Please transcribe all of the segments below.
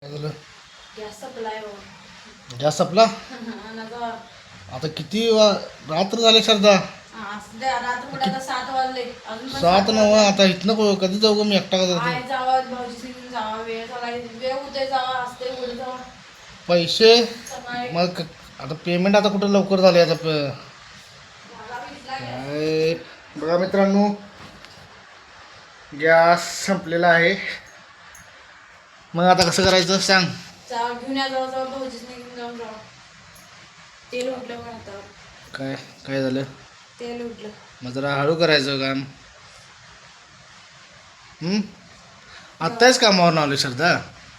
काय झालं? Gas supply हो. गॅस संपला? आता किती रात्र झाले सरदा? रात्र कुठे आता 7 वाजले अजून पण 7 9 वाजले. आता इथनं कधी जाऊ ग मी एकटा का जातो? आहे जावा भाऊजी घेऊन जावा वेळ झाला वेळ उद्या जावा असते उद्या जावा पैसे सकाळी मग आता पेमेंट आता कुठं लवकर झाले आता मला भेटला गॅस. काय बघा मित्रांनो, गॅस संपलेला आहे. मग आता कसं करायचं सांग? जावा घेऊन या जावा जावा भाऊजीने घेऊन जाऊन जावा. तेल उडलं बघा हातावर. काय काय झालं? तेल उडलं. मग जरा हळू करायचं काम. आत्ताच कामावर आलो सरदा.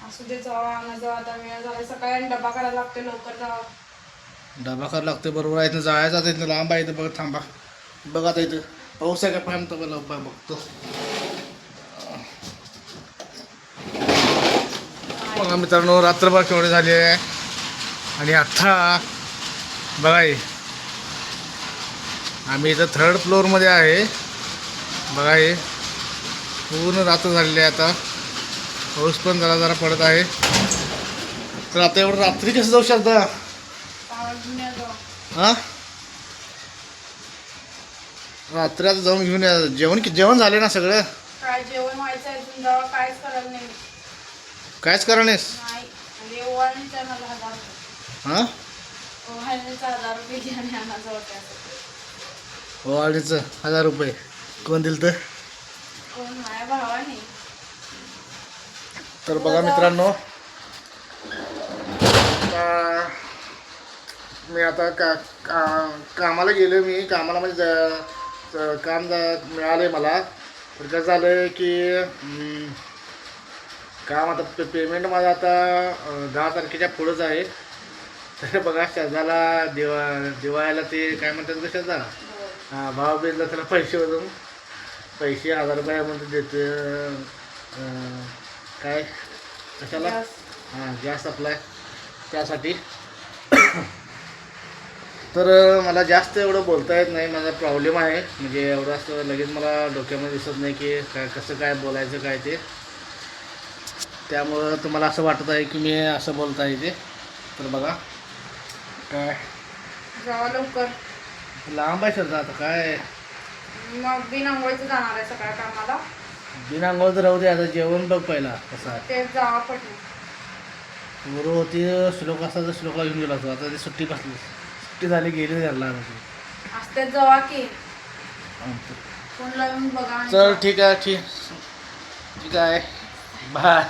असू दे जावा आणा जावा आता वेळ झाला सकाळी आणि डबा करायला लागते लवकर जावा. डबा करायला लागते बरोबर आहे. इथं जायचं आता इथं लांब आहे. इथं बघ थांबा बघ आता इथं पाऊस आहे का पाहतो बघतो. बघा मित्रांनो, रात्रभर केवढे झाले आहे आणि आत्ता बघा हे आम्ही इथं 3rd फ्लोअरमध्ये आहे. बघा हे पूर्ण रात्र झालेली आहे. आता पाऊस पण जरा जरा पडत आहे. तर आता एवढं रात्री कसं जाऊ शकता? जावा घेऊन या जावा. हां रात्री आता जाऊन घेऊन या. जेवण झाले ना सगळं? काय जेवण व्हायचं आहे तुम्ही जावा काहीच करायला नाही. कायच करा नाहीस? नाही आणि ओवाळणीचा मला 1000 रुपये. हां ओवाळणीचा 1000 रुपये घ्या आणि आणा जावा त्यासाठी. वाढीचं 1000 रुपये कोण दिलं तर? कोण माझ्या भावाने. तर बघा मित्रांनो, मी आता कामाला गेलो. मी कामाला म्हणजे काम मिळालं आहे मला. तर कसं झालं आहे की काम आता पेमेंट माझं आता 10 तारखेच्या पुढंच आहे. तर बघा शेजाला दिवाळीला ते काय म्हणतात कशाचा हां भाव बेजला त्याला पैसे वरून पैसे 1000 रुपये म्हणजे देते. काय कशाला? हां गॅस सप्लाय त्यासाठी. तर मला जास्त एवढं बोलता येत नाही. माझा प्रॉब्लेम आहे म्हणजे एवढं असं लगेच मला डोक्यामध्ये दिसत नाही की काय कसं काय बोलायचं काय ते. त्यामुळं तुम्हाला असं वाटत आहे की मी असं बोलत आहे ते. तर बघा काय जावा लवकर. लांब आहे सर आता काय मग बिन आंघोळीचं जाणार आहे सकाळ कामाला. बिन अंघोळ तर राहू दे. आता जेवण बघ पहिला कसं आहे. तेच जावा पटलं. बरोबर होती श्लोक असा तर श्लोका घेऊन गेला होता. आता ती सुट्टी बसली. सुट्टी झाली गेली झाला असतेच जावा की फोन लावून बघा आणि चल ठीक आहे. ठीक आहे बाय.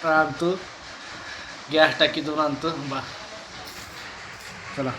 आणतो गॅस टाकीतून आणतो बा चला.